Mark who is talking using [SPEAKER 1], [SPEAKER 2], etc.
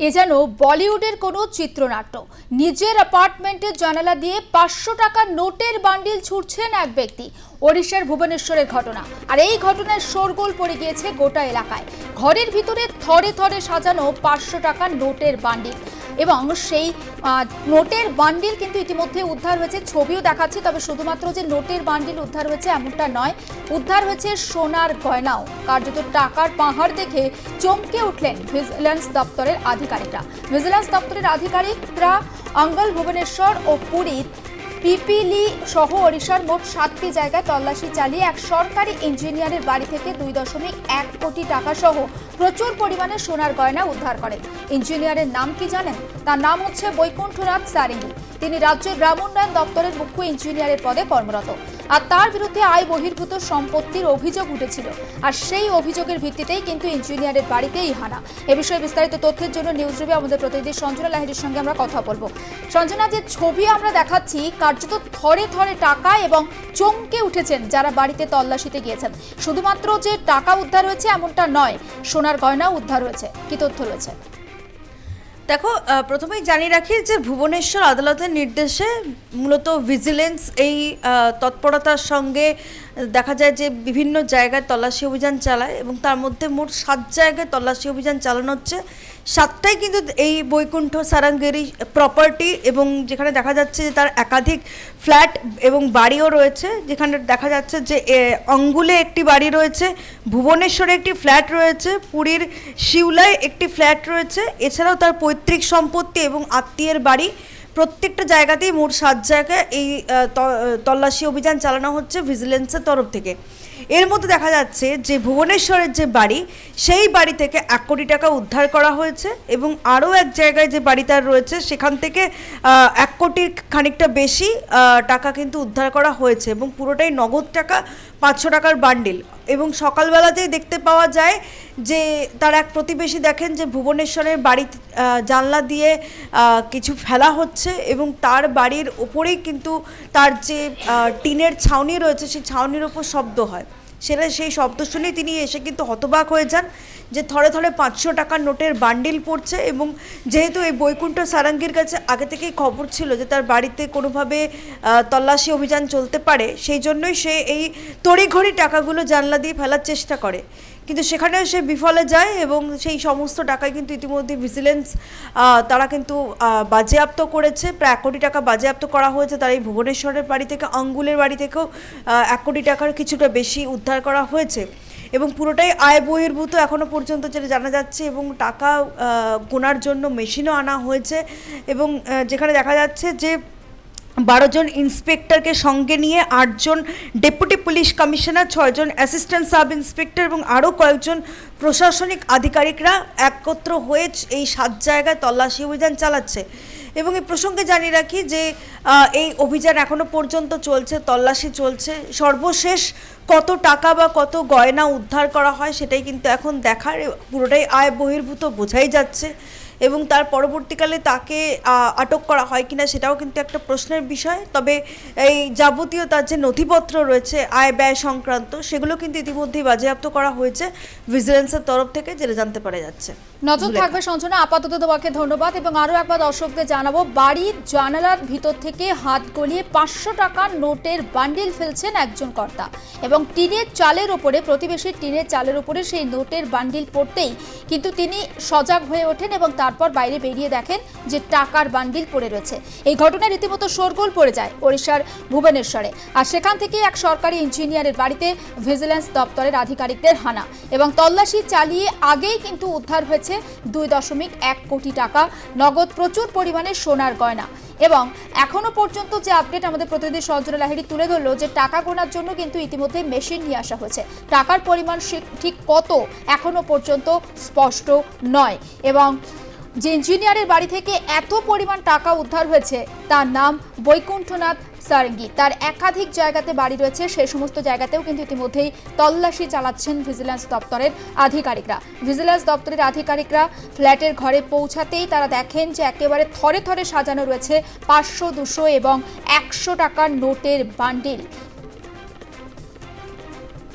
[SPEAKER 1] এ যেন বলিউডের কোনো চিত্রনাট্য। নিজের অ্যাপার্টমেন্টের জানালা দিয়ে 500 টাকার নোটের বান্ডিল ছুঁড়ছেন এক ব্যক্তি। ওড়িশার ভুবনেশ্বরের ঘটনা, আর এই ঘটনায় শোরগোল পড়ে গিয়েছে গোটা এলাকায়। ঘরের ভিতরে থরে থরে সাজানো 500 টাকার নোটের বান্ডিল, এবং সেই নোটের বান্ডিল কিন্তু ইতিমধ্যে উদ্ধার হয়েছে। ছবিও দেখাচ্ছি, তবে শুধুমাত্র যে নোটের বান্ডিল উদ্ধার হয়েছে এমনটা নয়, উদ্ধার হয়েছে সোনার গয়নাও। কার্যত টাকার পাহাড় দেখে চমকে উঠলেন ভিজিলেন্স দপ্তরের আধিকারিকরা। ভিজিলেন্স দপ্তরের আধিকারিকরা অঙ্গল, ভুবনেশ্বর ও পুরী, পিপিলি সহ ওড়িশার মোট 7টি জায়গায় তল্লাশি চালিয়ে এক সরকারি ইঞ্জিনিয়ারের বাড়ি থেকে 2.1 কোটি টাকা সহ প্রচুর পরিমাণে সোনার গয়না উদ্ধার করেন। ইঞ্জিনিয়ারের নাম কি জানেন? তার নাম হচ্ছে বৈকুণ্ঠনাথ সারেঙ্গী। তিনি রাজ্যের গ্রামোন্নয়ন দপ্তরের মুখ্য ইঞ্জিনিয়ারের পদে কর্মরত, আর তার বিরুদ্ধে আয় বহির্ভূত সম্পত্তির অভিযোগ উঠেছিল, আর সেই অভিযোগের ভিত্তিতেই কিন্তু ইঞ্জিনিয়ারের বাড়িতেই হানা। এ বিষয়ে বিস্তারিত তথ্যের জন্য নিউজ রুমে আমাদের প্রতিনিধি সঞ্জনা লাহিড়ির সঙ্গে আমরা কথা বলবো। সঞ্জনা, যে ছবি আমরা দেখাচ্ছি, কার্যত থরে থরে টাকা, এবং চমকে উঠেছেন যারা বাড়িতে তল্লাশিতে গিয়েছেন। শুধুমাত্র যে টাকা উদ্ধার হয়েছে এমনটা নয়, সোনার গয়নাও উদ্ধার হয়েছে। কি তথ্য রয়েছে?
[SPEAKER 2] দেখো, প্রথমেই জানিয়ে রাখি যে ভুবনেশ্বর আদালতের নির্দেশে মূলত ভিজিলেন্স এই তৎপরতার সঙ্গে দেখা যায় যে বিভিন্ন জায়গায় তল্লাশি অভিযান চালায়, এবং তার মধ্যে মোট 7 জায়গায় তল্লাশি অভিযান চালানো হচ্ছে। 7টাই কিন্তু এই বৈকুণ্ঠ সারাঙ্গেরই প্রপার্টি, এবং যেখানে দেখা যাচ্ছে যে তার একাধিক ফ্ল্যাট এবং বাড়িও রয়েছে। যেখানে দেখা যাচ্ছে যে অঙ্গুলে একটি বাড়ি রয়েছে, ভুবনেশ্বরে একটি ফ্ল্যাট রয়েছে, পুরীর শিউলায় একটি ফ্ল্যাট রয়েছে, এছাড়াও তার পৈতৃক সম্পত্তি এবং আত্মীয়ের বাড়ি। প্রত্যেকটা জায়গাতেই মোট 7 জায়গায় এই তল্লাশি অভিযান চালানো হচ্ছে ভিজিলেন্সের তরফ থেকে। এর মধ্যে দেখা যাচ্ছে যে ভুবনেশ্বরের যে বাড়ি, সেই বাড়ি থেকে 1 কোটি টাকা উদ্ধার করা হয়েছে, এবং আরও এক জায়গায় যে বাড়ি তার রয়েছে সেখান থেকে 1 কোটির খানিকটা বেশি টাকা কিন্তু উদ্ধার করা হয়েছে, এবং পুরোটাই নগদ টাকা, 500 টাকার বান্ডিল। এবং সকালবেলাতেই দেখতে পাওয়া যায় যে তার এক প্রতিবেশী দেখেন যে ভুবনেশ্বরের বাড়ি জানলা দিয়ে কিছু ফেলা হচ্ছে, এবং তার বাড়ির ওপরেই কিন্তু তার যে টিনের ছাউনি রয়েছে সেই ছাউনির ওপর শব্দ হয়। সেই শব্দ শুনেই তিনি এসে কিন্তু হতবাক হয়ে যান যে থরে থরে 500 টাকার নোটের বান্ডিল পড়ছে। এবং যেহেতু এই বৈকুণ্ঠ সারাঙ্গীর কাছে আগে থেকেই খবর ছিল যে তার বাড়িতে কোনোভাবে তল্লাশি অভিযান চলতে পারে, সেই জন্যই সে এই তড়িঘড়ি টাকাগুলো জানলা দিয়ে ফেলার চেষ্টা করে, কিন্তু সেখানেও সে বিফলে যায়, এবং সেই সমস্ত টাকায় কিন্তু ইতিমধ্যে ভিজিলেন্স তারা কিন্তু বাজেয়াপ্ত করেছে। প্রায় 1 কোটি টাকা বাজেয়াপ্ত করা হয়েছে তার এই ভুবনেশ্বরের বাড়ি থেকে। অঙ্গুলের বাড়ি থেকেও 1 কোটি টাকার কিছুটা বেশি উদ্ধার করা হয়েছে, এবং পুরোটাই আয় বহির্ভূত এখনও পর্যন্ত যেটা জানা যাচ্ছে। এবং টাকা গোনার জন্য মেশিনও আনা হয়েছে, এবং যেখানে দেখা যাচ্ছে যে 12 জন ইন্সপেক্টরকে সঙ্গে নিয়ে 8 জন ডেপুটি পুলিশ কমিশনার, 6 জন অ্যাসিস্ট্যান্ট সাব ইন্সপেক্টর এবং আরও কয়েকজন প্রশাসনিক আধিকারিকরা একত্র হয়ে এই 7 জায়গায় তল্লাশি অভিযান চালাচ্ছে। এবং এই প্রসঙ্গে জানিয়ে রাখি যে এই অভিযান এখনও পর্যন্ত চলছে, তল্লাশি চলছে। সর্বশেষ কত টাকা বা কত গয়না উদ্ধার করা হয় সেটাই কিন্তু এখন দেখার। পুরোটাই আয় বহির্ভূত বোঝাই যাচ্ছে, এবং তার পরবর্তীকালে তাকে আটক করা হয় কিনা সেটাও কিন্তু একটা প্রশ্নের বিষয়। তবে এই যাবতীয় তার যে নথিপত্র রয়েছে আয় ব্যয় সংক্রান্ত, সেগুলো কিন্তু ইতিমধ্যেই বাজেয়াপ্ত করা হয়েছে ভিজিলেন্সের তরফ থেকে, যেটা জানতে পারা যাচ্ছে।
[SPEAKER 1] নজর থাকবে সঞ্জনা, আপাতত তোমাকে ধন্যবাদ। এবং আরও একবার দর্শকদের জানাবো, বাড়ির জানালার ভিতর থেকে হাত গলিয়ে 500 টাকার নোটের বান্ডিল ফেলছেন একজন কর্তা, এবং টিনের চালের ওপরে, প্রতিবেশীর টিনের চালের ওপরে সেই নোটের বান্ডিল পড়তেই কিন্তু তিনি সজাগ হয়ে ওঠেন, এবং তারপর বাইরে বেরিয়ে দেখেন যে টাকার বান্ডিল পড়ে রয়েছে। এই ঘটনায় রীতিমতো শোরগোল পড়ে যায় ওড়িশার ভুবনেশ্বরে, আর সেখান থেকে এক সরকারি ইঞ্জিনিয়ারের বাড়িতে ভিজিলেন্স দপ্তরের আধিকারিকদের হানা, এবং তল্লাশি চালিয়ে আগেই কিন্তু উদ্ধার হয়েছে 2.1 কোটি টাকা নগদ, প্রচুর পরিমাণে সোনার গয়না। এবং এখনো পর্যন্ত যে আপডেট আমাদের প্রতিনিধি সঞ্জনা লাহিড়ী তুলে ধরলো, যে টাকা গোনার জন্য কিন্তু ইতিমধ্যে মেশিন নিয়ে আসা হয়েছে। টাকার পরিমাণ ঠিক কত এখনো পর্যন্ত স্পষ্ট নয়, এবং যে ইঞ্জিনিয়ারের বাড়ি থেকে এত পরিমাণ টাকা উদ্ধার হয়েছে তার নাম বৈকুণ্ঠনাথ সারেঙ্গী। তার একাধিক জায়গাতে বাড়ি রয়েছে, সেই সমস্ত জায়গাতেও কিন্তু ইতিমধ্যেই তল্লাশি চালাচ্ছেন ভিজিলেন্স দপ্তরের আধিকারিকরা। ভিজিলেন্স দপ্তরের আধিকারিকরা ফ্ল্যাটের ঘরে পৌঁছাতেই তারা দেখেন যে একেবারে থরে থরে সাজানো রয়েছে 500, 200 এবং 100 টাকার নোটের বান্ডিল।